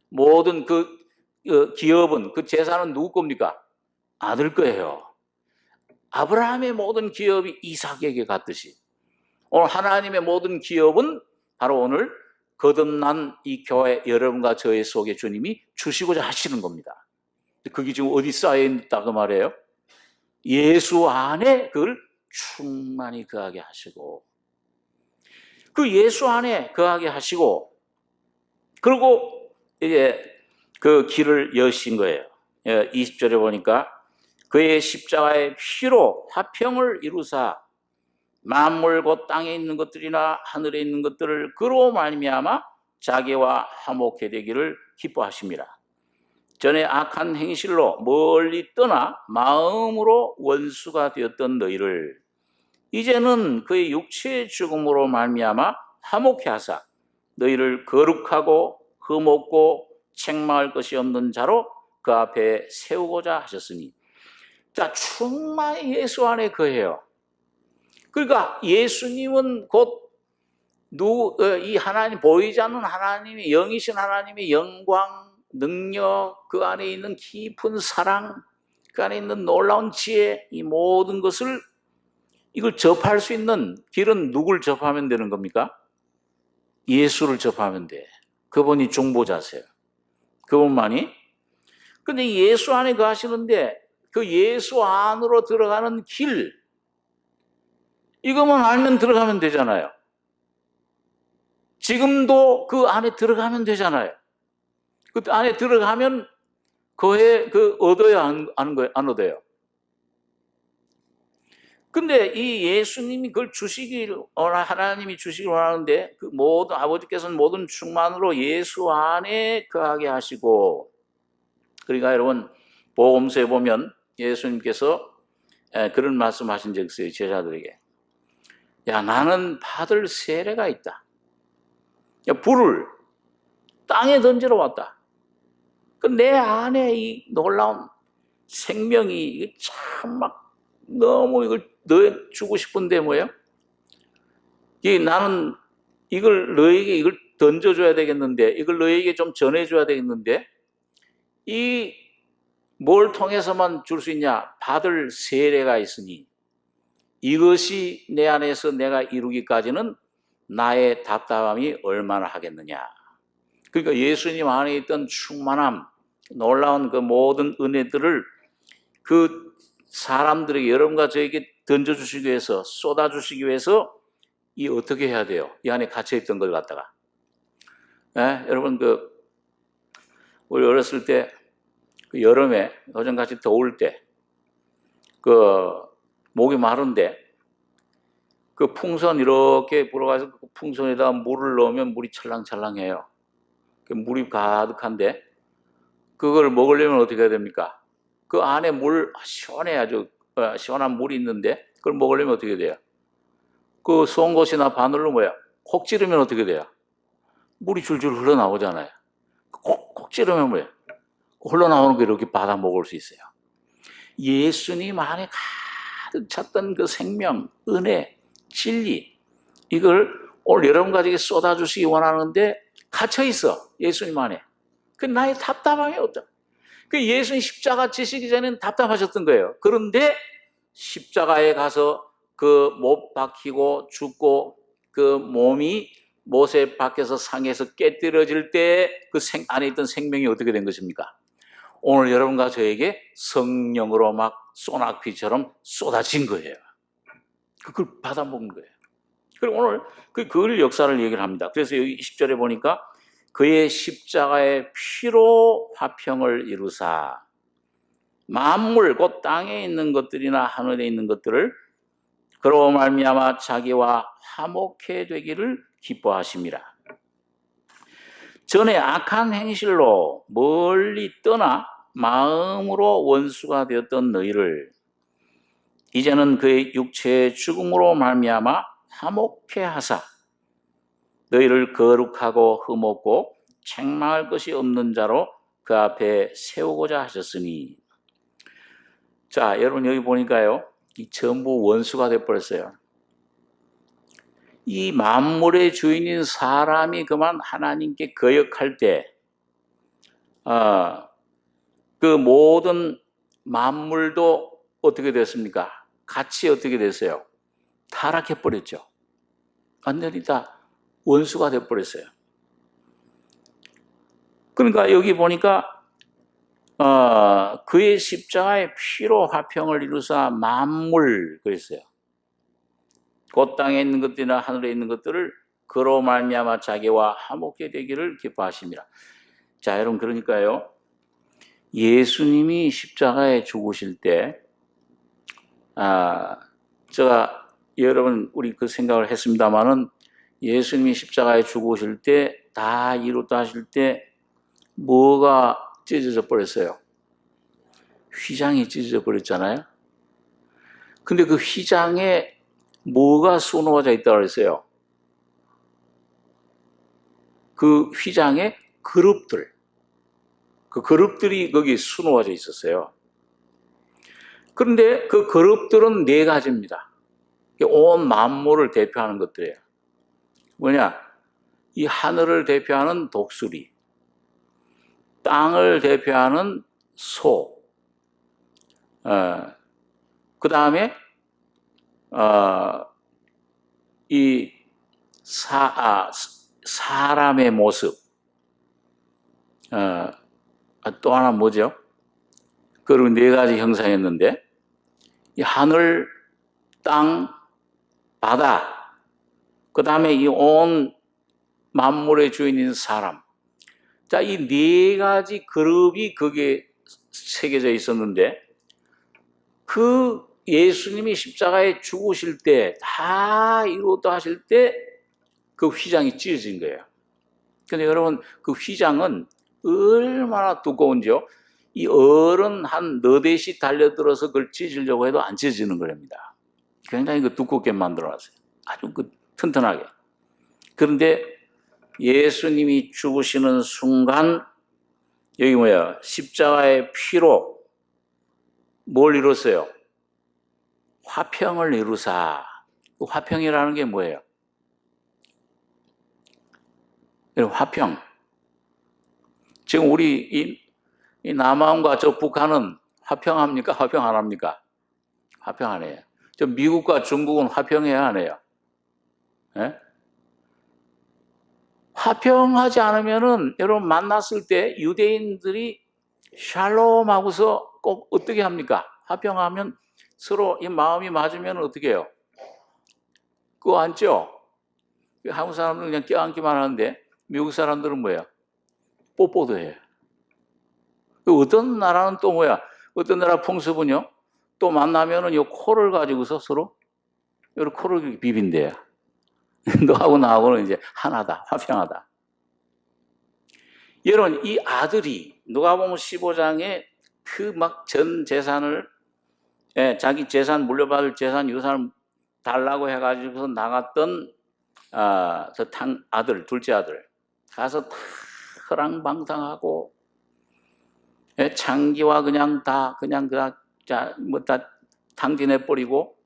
모든 그 기업은 그 재산은 누구 겁니까? 아들 거예요. 아브라함의 모든 기업이 이삭에게 갔듯이 오늘 하나님의 모든 기업은 바로 오늘 거듭난 이 교회 여러분과 저의 속에 주님이 주시고자 하시는 겁니다. 그게 지금 어디 쌓여 있다고 말해요? 예수 안에 그걸 충만히 거하게 하시고 그 예수 안에 거하게 하시고 그리고 이제 그 길을 여신 거예요. 20절에 보니까 그의 십자가의 피로 화평을 이루사 만물 곧 땅에 있는 것들이나 하늘에 있는 것들을 그로 말미암아 자기와 화목해 되기를 기뻐하십니다. 전에 악한 행실로 멀리 떠나 마음으로 원수가 되었던 너희를 이제는 그의 육체의 죽음으로 말미암아 화목해 하사 너희를 거룩하고 흠없고 책망할 것이 없는 자로 그 앞에 세우고자 하셨으니. 자, 충만히 예수 안에 거해요. 그러니까 예수님은 곧 이 하나님, 보이지 않는 하나님의 영이신 하나님의 영광, 능력, 그 안에 있는 깊은 사랑, 그 안에 있는 놀라운 지혜, 이 모든 것을 이걸 접할 수 있는 길은 누굴 접하면 되는 겁니까? 예수를 접하면 돼. 그분이 중보자세요. 그분만이. 근데 예수 안에 거하시는데 그 예수 안으로 들어가는 길, 이것만 알면 들어가면 되잖아요. 지금도 그 안에 들어가면 되잖아요. 그 안에 들어가면 얻어야 안 얻어요. 근데 이 예수님이 그걸 하나님이 주시길 원하는데 그 모든 아버지께서는 모든 충만으로 예수 안에 거하게 하시고, 그러니까 여러분 복음서에 보면 예수님께서 그런 말씀하신 적 있어요. 제자들에게. 야, 나는 받을 세례가 있다. 야, 불을 땅에 던지러 왔다. 내 안에 이 놀라운 생명이 참 막 너무 이걸 넣어주고 싶은데 뭐예요? 나는 너에게 이걸 던져줘야 되겠는데, 이걸 너에게 좀 전해줘야 되겠는데, 뭘 통해서만 줄 수 있냐? 받을 세례가 있으니 이것이 내 안에서 내가 이루기까지는 나의 답답함이 얼마나 하겠느냐. 그러니까 예수님 안에 있던 충만함, 놀라운 그 모든 은혜들을 그 사람들에게, 여러분과 저에게 던져주시기 위해서, 쏟아주시기 위해서 어떻게 해야 돼요? 이 안에 갇혀있던 걸 갖다가. 여러분 우리 어렸을 때 여름에 요즘같이 더울 때 목이 마른데 풍선 이렇게 불어가서 그 풍선에다가 물을 넣으면 물이 찰랑찰랑해요. 물이 가득한데 그걸 먹으려면 어떻게 해야 됩니까? 그 안에 시원해야죠. 시원한 물이 있는데 그걸 먹으려면 어떻게 돼요? 그 송곳이나 바늘로 콕 찌르면 어떻게 돼요? 물이 줄줄 흘러나오잖아요. 콕 찌르면 흘러나오는 거 이렇게 받아 먹을 수 있어요. 예수님 안에 가득 찼던 그 생명, 은혜, 진리, 이걸 오늘 여러분 가지고 쏟아주시기 원하는데 갇혀있어. 예수님 안에. 나의 답답함이 없다. 예수님 십자가 지시기 전에는 답답하셨던 거예요. 그런데 십자가에 가서 못 박히고 죽고 몸이 못에 박혀서 상해서 깨뜨려질 때 안에 있던 생명이 어떻게 된 것입니까? 오늘 여러분과 저에게 성령으로 막 소낙비처럼 쏟아진 거예요. 그걸 받아먹은 거예요. 그리고 오늘 그 역사를 얘기를 합니다. 그래서 여기 10절에 보니까 그의 십자가의 피로 화평을 이루사 만물 곧 땅에 있는 것들이나 하늘에 있는 것들을 그로 말미암아 자기와 화목해 되기를 기뻐하심이라. 전에 악한 행실로 멀리 떠나 마음으로 원수가 되었던 너희를 이제는 그의 육체의 죽음으로 말미암아 화목해 하사 너희를 거룩하고 흠없고 책망할 것이 없는 자로 그 앞에 세우고자 하셨으니. 자, 여러분 여기 보니까요, 이 전부 원수가 되어버렸어요. 이 만물의 주인인 사람이 그만 하나님께 거역할 때, 그 모든 만물도 어떻게 됐습니까? 같이 어떻게 됐어요? 타락해버렸죠. 완전히 다 원수가 되어버렸어요. 그러니까 여기 보니까 그의 십자가의 피로 화평을 이루사 만물 그랬어요. 곧 땅에 있는 것들이나 하늘에 있는 것들을 그로 말미암아 자기와 화목해 되기를 기뻐하십니다. 자, 여러분, 그러니까요, 예수님이 십자가에 죽으실 때, 제가 여러분 우리 그 생각을 했습니다마는 예수님이 십자가에 죽으실 때 다 이루었다 하실 때 뭐가 찢어져 버렸어요? 휘장이 찢어져 버렸잖아요. 근데 그 휘장에 뭐가 수놓아져 있다고 그랬어요? 그 휘장에 그룹들, 그 그룹들이 거기 수놓아져 있었어요. 그런데 그 그룹들은 네 가지입니다. 온 만물을 대표하는 것들이에요. 뭐냐? 이 하늘을 대표하는 독수리, 땅을 대표하는 소, 그 다음에 이 사람의 모습, 또 하나 뭐죠? 그리고 네 가지 형상이었는데, 이 하늘, 땅, 바다, 그 다음에 이 온 만물의 주인인 사람. 자, 이 네 가지 그룹이 거기에 새겨져 있었는데, 그 예수님이 십자가에 죽으실 때, 다 이루었다 하실 때, 그 휘장이 찢어진 거예요. 근데 여러분, 그 휘장은 얼마나 두꺼운지요? 이 얼은 한 너댓이 달려들어서 그걸 찢으려고 해도 안 찢어지는 거랍니다. 굉장히 그 두껍게 만들어놨어요. 아주 그 튼튼하게. 그런데 예수님이 죽으시는 순간, 여기 뭐야? 십자가의 피로 뭘 이뤘어요? 화평을 이루사. 그 화평이라는 게 뭐예요? 화평. 지금 우리 이 남한과 저 북한은 화평합니까? 화평 안 합니까? 화평 안 해요. 저 미국과 중국은 화평해야 안 해요. 예? 화평하지 않으면은 여러분 만났을 때 유대인들이 샬롬 하고서 꼭 어떻게 합니까? 화평하면 서로 이 마음이 맞으면 어떻게 해요? 그거 앉죠? 한국 사람들은 그냥 껴안기만 하는데 미국 사람들은 뭐야? 뽀뽀도 해요. 어떤 나라는 또 뭐야? 어떤 나라 풍습은요? 또 만나면은 요 코를 가지고서 서로 요 코를 비빈대요. 너하고 나하고는 이제 하나다, 화평하다. 여러분, 이 아들이 누가복음 15장에 그 막 전 재산을, 자기 재산 물려받을 재산 유산을 달라고 해가지고서 나갔던 아들, 둘째 아들 가서 다 허랑방탕하고, 장기와 그냥 다 탕진해 버리고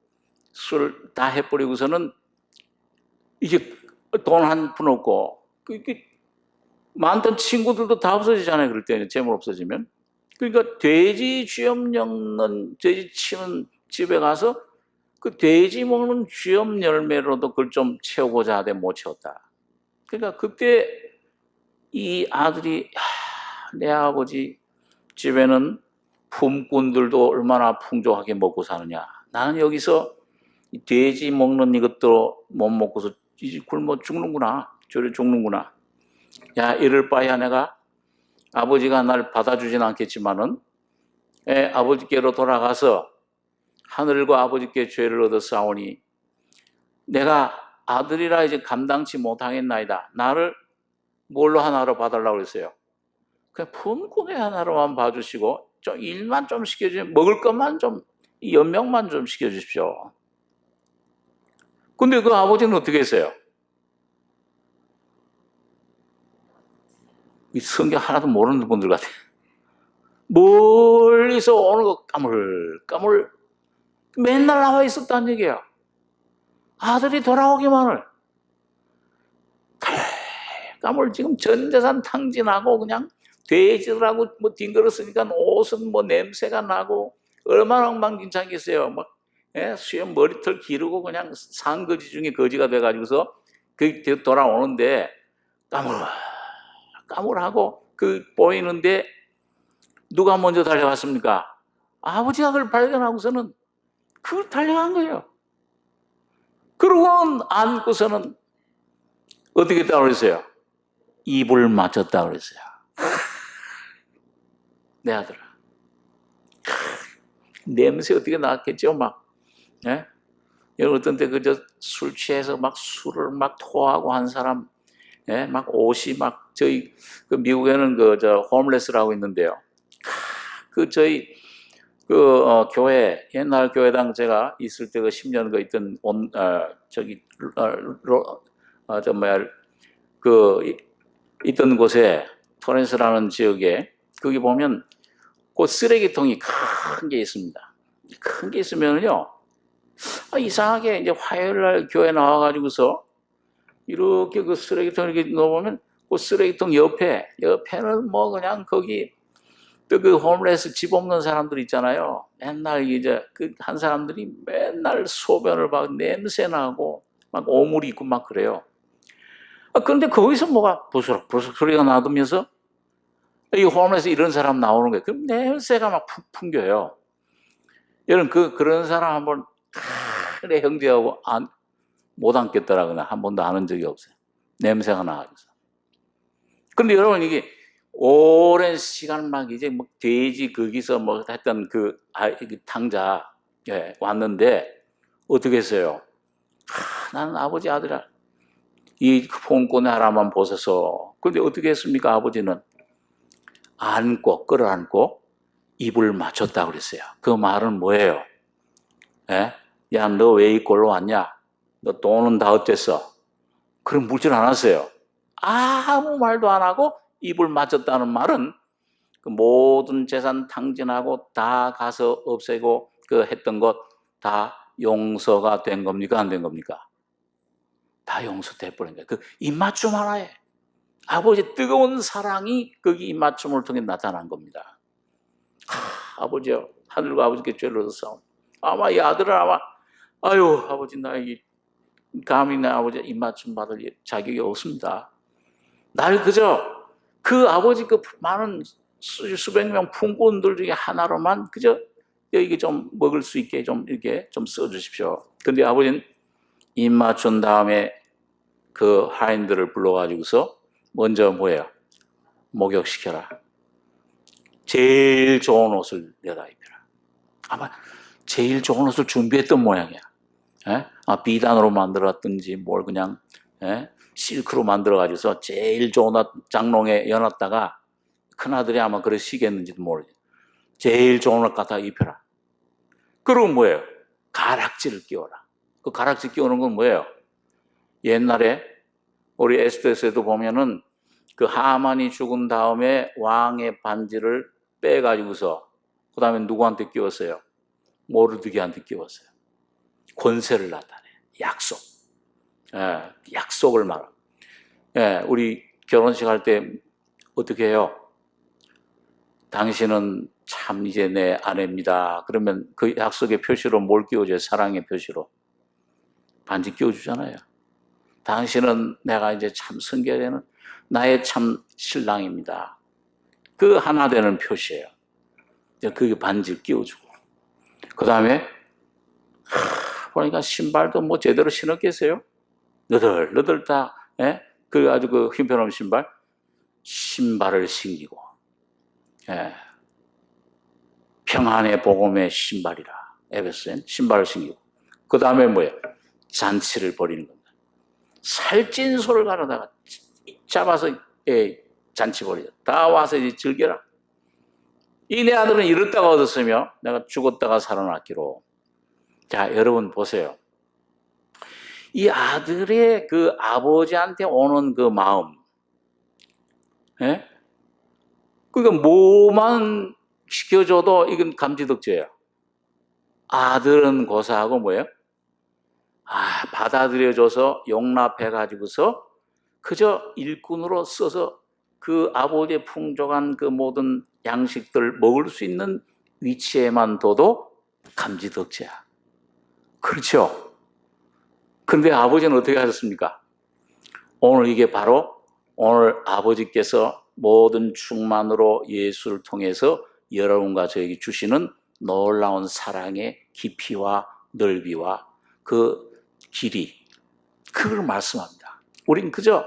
술 다 해버리고서는 이제 돈 한 푼 없고, 많던 친구들도 다 없어지잖아요. 그럴 때는 재물 없어지면. 그러니까 돼지 쥐염 엮는, 돼지 치는 집에 가서 그 돼지 먹는 쥐염 열매로도 그걸 좀 채우고자 하되 못 채웠다. 그러니까 그때 이 아들이, 내 아버지 집에는 품꾼들도 얼마나 풍족하게 먹고 사느냐. 나는 여기서 돼지 먹는 이것도 못 먹고서 굶어 죽는구나. 저래 죽는구나. 야, 이럴 바에야 내가 아버지가 날 받아주진 않겠지만은 아버지께로 돌아가서 하늘과 아버지께 죄를 얻어 싸우니 내가 아들이라 이제 감당치 못하겠나이다. 나를 뭘로 하나로 봐달라고 그랬어요? 그냥 품꾼의 하나로만 봐주시고 좀 일만 좀 시켜주면, 먹을 것만 좀, 연명만 좀 시켜주십시오. 근데 그 아버지는 어떻게 했어요? 이 성경 하나도 모르는 분들 같아요. 멀리서 오는 거 까물까물 맨날 나와 있었다는 얘기야. 아들이 돌아오기만을 까물 지금 전 재산 탕진하고 그냥 돼지들하고 뭐 뒹그렀으니까 옷은 뭐 냄새가 나고 얼마나 엉망진창이겠어요. 막 수염 머리털 기르고 그냥 산거지 중에 거지가 돼가지고서 그 돌아오는데 까물하고 그 보이는데 누가 먼저 달려갔습니까? 아버지가 그걸 발견하고서는 그걸 달려간 거예요. 그러고는 안고서는 어떻게 했다고 그랬어요? 입을 맞췄다고 그랬어요. 내 아들아. 냄새 어떻게 나겠죠? 막, 예? 여러분 어떤 때 그저 술 취해서 막 술을 막 토하고 한 사람, 예? 막 옷이 막 저희 그 미국에는 그 저 홈레스라고 있는데요. 그 저희 그 교회 옛날 교회당 제가 있을 때 그 10년 그 있던 저기 저 뭐야 그 있던 곳에 토렌스라는 지역에 거기 보면 그 쓰레기통이 큰 게 있습니다. 큰 게 있으면요. 이상하게 이제 화요일 날 교회 나와가지고서 이렇게 그 쓰레기통 이렇게 넣어보면 그 쓰레기통 옆에는 뭐 그냥 거기 또 그 홈레스 집 없는 사람들 있잖아요. 맨날 이제 그 한 사람들이 맨날 소변을 막 냄새 나고 막 오물이 있고 막 그래요. 그런데 거기서 뭐가 부스럭부스럭 소리가 나면서 이 홈레스 이런 사람 나오는 거예요. 그럼 냄새가 막 푹 풍겨요. 여러분 그런 사람 한번 그래 형제하고 못 앉겠더라고요. 한 번도 아는 적이 없어요. 냄새가 나가지고. 근데 여러분 이게 오랜 시간 막 이제 뭐 돼지 거기서 뭐 했던 그 탕자 왔는데 어떻게 했어요? 나는 아버지 아들아 이 폰꼬네 하나만 보셔서. 근데 어떻게 했습니까? 아버지는 끌어안고 입을 맞췄다 그랬어요. 그 말은 뭐예요? 야, 너 왜 이 꼴로 왔냐? 너 돈은 다 어땠어? 그럼 묻질 않았어요. 아무 말도 안 하고 입을 맞췄다는 말은 그 모든 재산 탕진하고 다 가서 없애고 그 했던 것 다 용서가 된 겁니까? 안 된 겁니까? 다 용서돼 버린 거예요. 그 입맞춤 하나에 아버지 뜨거운 사랑이 거기 입맞춤을 통해 나타난 겁니다. 아버지요, 하늘과 아버지께 죄를 져서 아마 이 아들은 아마 아유 아버지 나 이 감히 내 아버지 입맞춤 받을 자격이 없습니다. 날 그저 그 아버지 그 많은 수백 명 풍부원들 중에 하나로만 그저 이게 좀 먹을 수 있게 좀 이렇게 좀 써주십시오. 근데 아버지는 입 맞춘 다음에 그 하인들을 불러가지고서 먼저 뭐예요? 목욕시켜라. 제일 좋은 옷을 내다 입혀라. 아마 제일 좋은 옷을 준비했던 모양이야. 비단으로 만들었든지 뭘 그냥 실크로 만들어가지고서 제일 좋은 옷 장롱에 여놨다가 큰아들이 아마 그러시겠는지도 모르겠어요. 제일 좋은 옷 갖다 입혀라. 그리고 뭐예요? 가락지를 끼워라. 그 가락지 끼우는 건 뭐예요? 옛날에 우리 에스더에서도 보면은 그 하만이 죽은 다음에 왕의 반지를 빼가지고서 그 다음에 누구한테 끼웠어요? 모르드게한테 끼웠어요. 권세를 나타내. 약속. 약속을 말하. 우리 결혼식 할 때 어떻게 해요? 당신은 참 이제 내 아내입니다. 그러면 그 약속의 표시로 뭘 끼워줘요? 사랑의 표시로. 반지 끼워주잖아요. 당신은 내가 이제 참 성결되는 나의 참 신랑입니다. 그 하나 되는 표시예요. 그 반지 끼워주고. 그 다음에 보니까 신발도 뭐 제대로 신었겠어요? 너덜너덜 다, 그 아주 그 힘편없는 신발을 신기고, 평안의 복음의 신발이라. 에베소엔 신발을 신기고. 그 다음에 뭐예요? 잔치를 벌이는 겁니다. 살찐 소를 가려다가 잡아서 잔치 벌이자. 다 와서 이제 즐겨라. 이 내 아들은 이렇다가 얻었으며 내가 죽었다가 살아났기로. 자, 여러분 보세요. 이 아들의 그 아버지한테 오는 그 마음, 그러니까 뭐만 시켜줘도 이건 감지덕지예요. 아들은 고사하고 뭐예요? 받아들여줘서 용납해가지고서 그저 일꾼으로 써서 그 아버지의 풍족한 그 모든 양식들 먹을 수 있는 위치에만 둬도 감지덕지야. 그렇죠? 근데 아버지는 어떻게 하셨습니까? 오늘 이게 바로 오늘 아버지께서 모든 충만으로 예수를 통해서 여러분과 저에게 주시는 놀라운 사랑의 깊이와 넓이와 그 길이, 그걸 말씀합니다. 우린 그저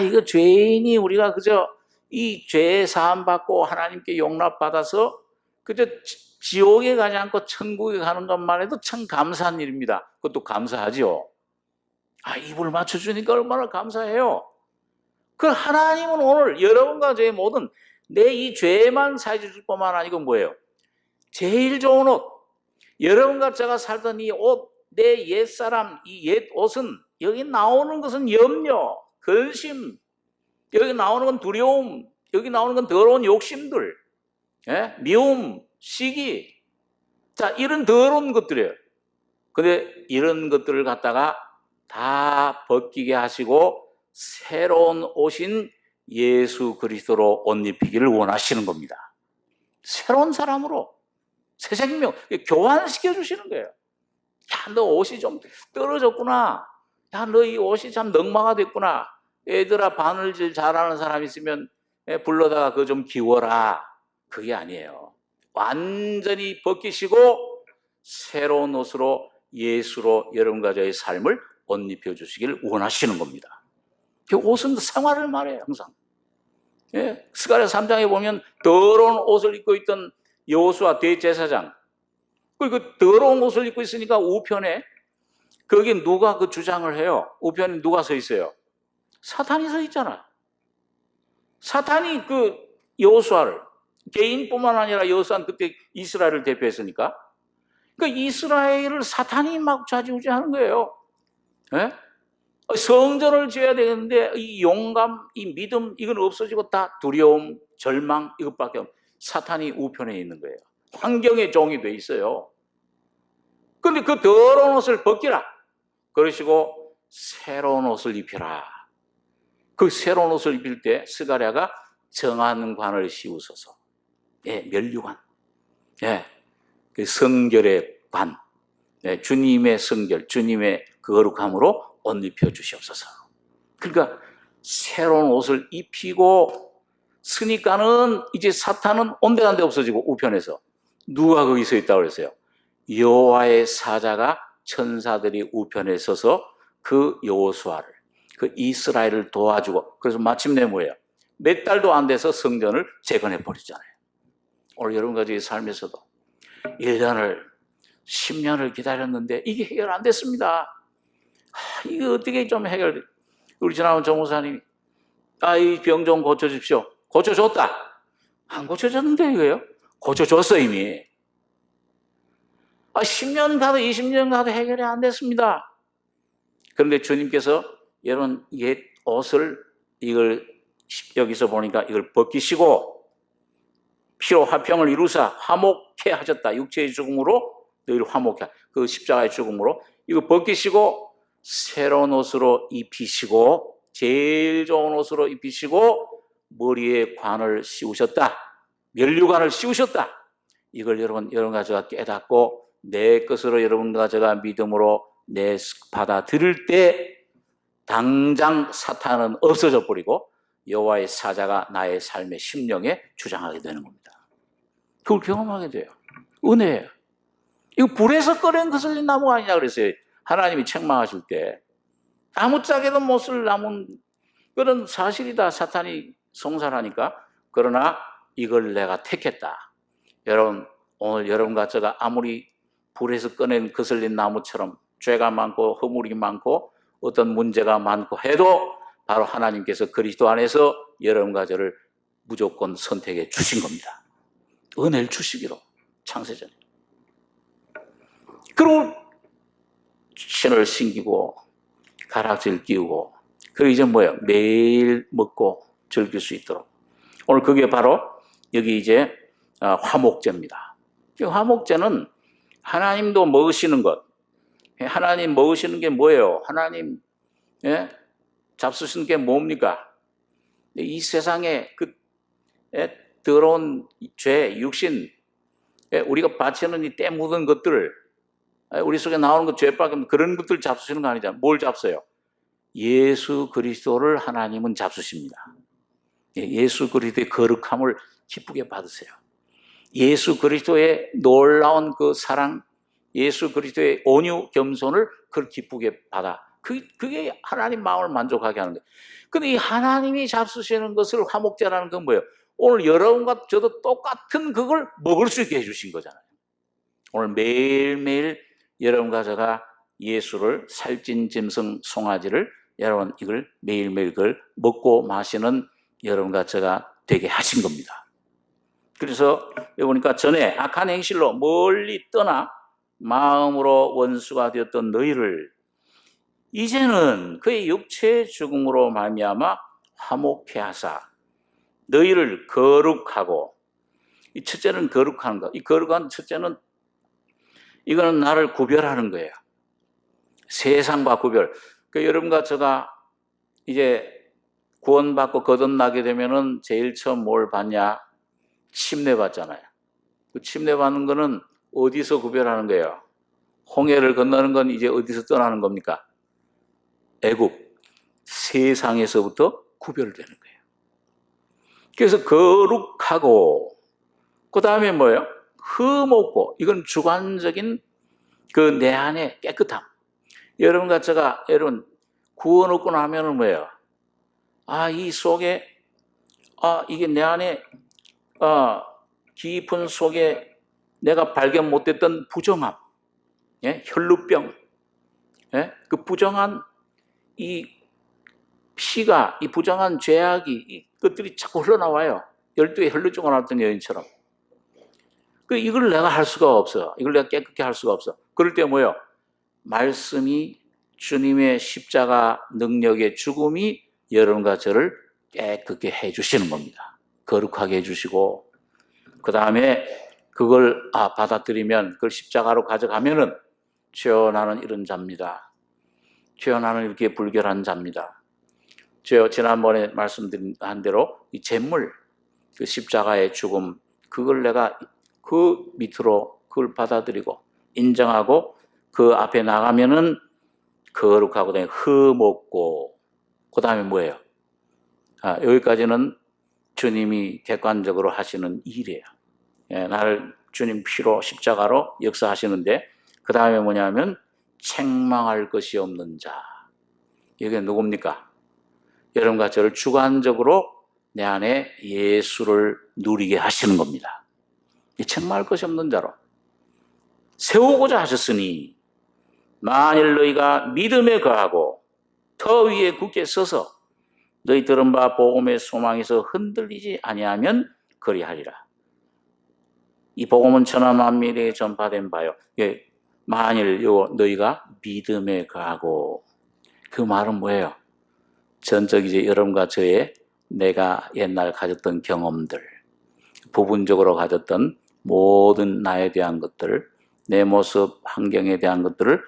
이거 죄인이 우리가 그저 이 죄 사함 받고 하나님께 용납받아서 그저 지옥에 가지 않고 천국에 가는 것만 해도 참 감사한 일입니다. 그것도 감사하죠. 입을 맞춰주니까 얼마나 감사해요. 그 하나님은 오늘 여러분과 저의 모든 내 이 죄만 사해 줄 뿐만 아니고 뭐예요? 제일 좋은 옷, 여러분과 제가 살던 이 옷, 내 옛사람, 이 옛 옷은 여기 나오는 것은 염려, 근심, 여기 나오는 건 두려움, 여기 나오는 건 더러운 욕심들, 미움, 시기, 자, 이런 더러운 것들이에요. 근데 이런 것들을 갖다가 다 벗기게 하시고 새로운 옷인 예수 그리스도로 옷 입히기를 원하시는 겁니다. 새로운 사람으로, 새 생명, 교환시켜 주시는 거예요. 야, 너 옷이 좀 떨어졌구나. 야, 너 이 옷이 참 넉마가 됐구나. 얘들아, 바느질 잘하는 사람 있으면 불러다가 그거 좀 기워라. 그게 아니에요. 완전히 벗기시고 새로운 옷으로 예수로 여러분과 저의 삶을 옷 입혀주시길 원하시는 겁니다. 그 옷은 생활을 말해요, 항상. 스가랴 3장에 보면 더러운 옷을 입고 있던 여호수아 대제사장, 그 더러운 옷을 입고 있으니까 우편에 거기 누가 그 주장을 해요? 우편에 누가 서 있어요? 사탄이 서 있잖아. 사탄이 그 여호수아를, 개인뿐만 아니라 여호수아는 그때 이스라엘을 대표했으니까 그 이스라엘을 사탄이 막 좌지우지하는 거예요. 성전을 지어야 되는데 이 용감, 이 믿음 이건 없어지고 다 두려움, 절망 이것밖에 없어요. 사탄이 우편에 있는 거예요. 환경의 종이 돼 있어요. 그런데 그 더러운 옷을 벗기라. 그러시고 새로운 옷을 입혀라. 그 새로운 옷을 입힐 때 스가랴가 정한 관을 씌우소서. 면류관. 그 성결의 관. 주님의 성결, 주님의 그 거룩함으로 옷 입혀 주시옵소서. 그러니까 새로운 옷을 입히고 쓰니까는 이제 사탄은 온데간데 없어지고 우편에서 누가 거기 서 있다고 그랬어요? 여호와의 사자가 천사들이 우편에 서서 그 여호수아를, 그 이스라엘을 도와주고, 그래서 마침내 뭐예요? 몇 달도 안 돼서 성전을 재건해 버리잖아요. 오늘 여러분과 저의 삶에서도 1년을 10년을 기다렸는데 이게 해결 안 됐습니다. 이게 어떻게 좀 해결돼? 우리 지나온 정무사님이 이 병 좀 고쳐주십시오. 고쳐줬다. 안 고쳐졌는데 이거예요? 고쳐줬어 이미. 10년 가도 20년 가도 해결이 안 됐습니다. 그런데 주님께서 여러분 옛 옷을 이걸 여기서 보니까 이걸 벗기시고 피로 화평을 이루사 화목케 하셨다. 육체의 죽음으로 너희를 화목케, 그 십자가의 죽음으로 이거 벗기시고 새로운 옷으로 입히시고 제일 좋은 옷으로 입히시고 머리에 관을 씌우셨다. 면류관을 씌우셨다. 이걸 여러분과 제가 깨닫고 내 것으로 여러분과 제가 믿음으로 받아들일 때 당장 사탄은 없어져 버리고 여호와의 사자가 나의 삶의 심령에 주장하게 되는 겁니다. 그걸 경험하게 돼요. 은혜예요. 이거 불에서 꺼낸 거슬린 나무가 아니냐 그랬어요. 하나님이 책망하실 때 아무짝에도 못 쓸 나무는 그런 사실이다. 사탄이 송사하니까. 그러나 이걸 내가 택했다. 여러분 오늘 여러분과 제가 아무리 불에서 꺼낸 거슬린 나무처럼 죄가 많고 허물이 많고 어떤 문제가 많고 해도 바로 하나님께서 그리스도 안에서 여러분과 저를 무조건 선택해 주신 겁니다. 은혜를 주시기로 창세전에. 그리고 신을 신기고 가락지를 끼우고 그리고 이제 뭐예요? 매일 먹고 즐길 수 있도록. 오늘 그게 바로 여기 이제 화목제입니다. 화목제는 하나님도 먹으시는 것. 하나님 먹으시는 게 뭐예요? 하나님 잡수시는 게 뭡니까? 이 세상에 그 더러운 죄, 육신, 우리가 바치는 이 때 묻은 것들, 우리 속에 나오는 것 죄밖에 그런 것들 잡수시는 거 아니잖아요. 뭘 잡수요? 예수 그리스도를 하나님은 잡수십니다. 예수 그리스도의 거룩함을 기쁘게 받으세요. 예수 그리스도의 놀라운 그 사랑, 예수 그리스도의 온유 겸손을 그걸 기쁘게 받아 그게 하나님 마음을 만족하게 하는 거예요. 근데 이 하나님이 잡수시는 것을 화목제라는 건 뭐예요? 오늘 여러분과 저도 똑같은 그걸 먹을 수 있게 해주신 거잖아요. 오늘 매일매일 여러분과 제가 예수를 살찐 짐승 송아지를 여러분 이걸 매일매일 그걸 먹고 마시는 여러분과 제가 되게 하신 겁니다. 그래서 여기 보니까 전에 악한 행실로 멀리 떠나 마음으로 원수가 되었던 너희를 이제는 그의 육체의 죽음으로 말미암아 화목케 하사 너희를 거룩하고, 이 첫째는 거룩한 것, 이 거룩한 첫째는 이거는 나를 구별하는 거예요. 세상과 구별. 여러분과 제가 이제 구원받고 거듭나게 되면은 제일 처음 뭘 받냐? 침례 받잖아요. 그 침례 받는 거는 어디서 구별하는 거예요? 홍해를 건너는 건 이제 어디서 떠나는 겁니까? 애굽, 세상에서부터 구별되는 거예요. 그래서 거룩하고, 그 다음에 뭐예요? 흠없고, 이건 주관적인 그 내 안에 깨끗함. 여러분과 제가, 여러분, 구원 얻고 나면은 뭐예요? 이 속에, 이게 내 안에, 깊은 속에 내가 발견 못했던 부정함, 예? 혈루병, 예? 그 부정한 이 피가, 이 부정한 죄악이, 이 것들이 자꾸 흘러나와요. 12의 혈루증을 앓던 여인처럼. 이걸 내가 할 수가 없어. 이걸 내가 깨끗게 할 수가 없어. 그럴 때 뭐예요? 말씀이 주님의 십자가 능력의 죽음이 여러분과 저를 깨끗게 해주시는 겁니다. 거룩하게 해주시고, 그 다음에 그걸 받아들이면, 그걸 십자가로 가져가면은, 주여 나는 이런 자입니다. 주여 나는 이렇게 불결한 자입니다. 주여 지난번에 말씀드린 대로 이 재물, 그 십자가의 죽음, 그걸 내가 그 밑으로 그걸 받아들이고 인정하고 그 앞에 나가면은 거룩하고 흠없고, 그 다음에 뭐예요? 여기까지는 주님이 객관적으로 하시는 일이에요. 예, 나를 주님 피로 십자가로 역사하시는데, 그 다음에 뭐냐면 책망할 것이 없는 자. 이게 누굽니까? 여러분과 저를 주관적으로 내 안에 예수를 누리게 하시는 겁니다. 책망할 것이 없는 자로 세우고자 하셨으니 만일 너희가 믿음에 거하고 터 위에 굳게 서서 너희 들은 바 복음의 소망에서 흔들리지 아니하면 그리하리라. 이 복음은 천하 만민에게 전파된 바요. 만일 너희가 믿음에 거하고, 그 말은 뭐예요? 전적이지 여러분과 저의 내가 옛날 가졌던 경험들, 부분적으로 가졌던 모든 나에 대한 것들, 내 모습, 환경에 대한 것들을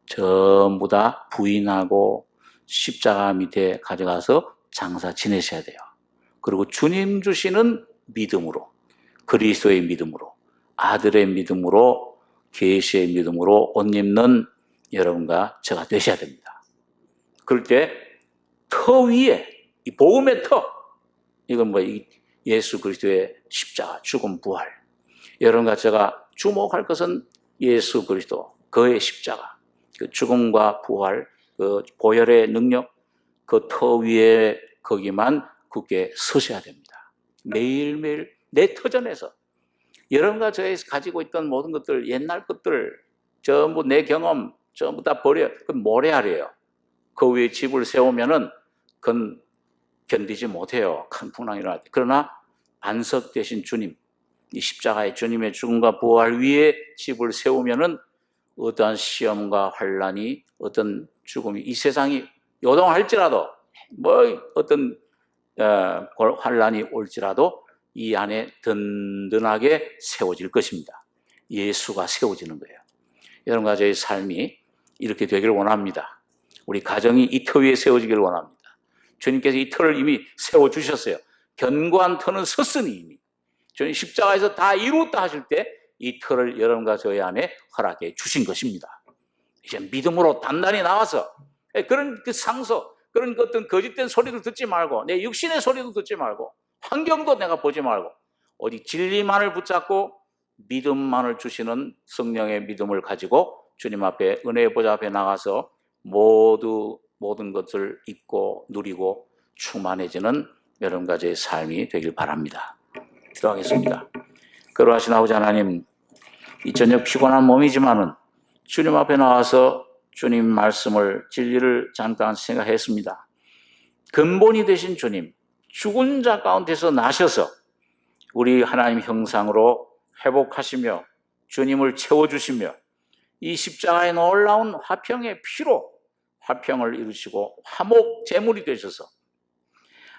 전부 다 부인하고 십자가 밑에 가져가서 장사 지내셔야 돼요. 그리고 주님 주시는 믿음으로, 그리스도의 믿음으로, 아들의 믿음으로, 계시의 믿음으로 옷 입는 여러분과 제가 되셔야 됩니다. 그럴 때 터 위에, 이 복음의 터, 이건 예수 그리스도의 십자가, 죽음, 부활. 여러분과 제가 주목할 것은 예수 그리스도, 그의 십자가, 그 죽음과 부활, 그 보혈의 능력, 그 터 위에 거기만 굳게 서셔야 됩니다. 매일매일 내 터전에서 여러분과 저에서 가지고 있던 모든 것들, 옛날 것들, 전부 내 경험, 전부 다 버려. 그건 모래알이에요. 그 위에 집을 세우면은 그건 견디지 못해요. 큰 풍랑이 일어날 때. 그러나 반석 되신 주님, 이 십자가의 주님의 죽음과 부활 위에 집을 세우면은 어떠한 시험과 환란이, 어떤 죽음이, 이 세상이 요동할지라도, 어떤 환란이 올지라도 이 안에 든든하게 세워질 것입니다. 예수가 세워지는 거예요. 여러분과 저의 삶이 이렇게 되기를 원합니다. 우리 가정이 이 터 위에 세워지기를 원합니다. 주님께서 이 터를 이미 세워주셨어요. 견고한 터는 섰으니 이미. 주님 십자가에서 다 이루었다 하실 때 이 터를 여러분과 저희 안에 허락해 주신 것입니다. 이제 믿음으로 단단히 나와서 그런 그 상소, 그런 어떤 거짓된 소리도 듣지 말고, 내 육신의 소리도 듣지 말고, 환경도 내가 보지 말고, 오직 진리만을 붙잡고 믿음만을 주시는 성령의 믿음을 가지고 주님 앞에, 은혜의 보좌 앞에 나가서 모든 것을 잊고 누리고 충만해지는 여러분과의 삶이 되길 바랍니다. 기도하겠습니다. 거룩하신 아버지 하나님, 이 저녁 피곤한 몸이지만은 주님 앞에 나와서 주님 말씀을, 진리를 잠깐 생각했습니다. 근본이 되신 주님, 죽은 자 가운데서 나셔서 우리 하나님 형상으로 회복하시며 주님을 채워주시며 이 십자가의 놀라운 화평의 피로 화평을 이루시고 화목 제물이 되셔서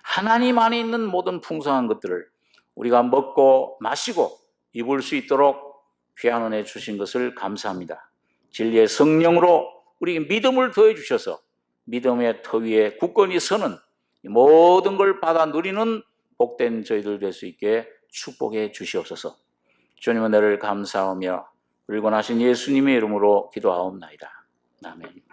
하나님 안에 있는 모든 풍성한 것들을 우리가 먹고 마시고 입을 수 있도록 귀한 은혜 주신 것을 감사합니다. 진리의 성령으로 우리에게 믿음을 더해 주셔서 믿음의 터 위에 굳건히 서는 모든 걸 받아 누리는 복된 저희들 될 수 있게 축복해 주시옵소서. 주님의 은혜를 감사하며 우리 권하신 예수님의 이름으로 기도하옵나이다. 아멘.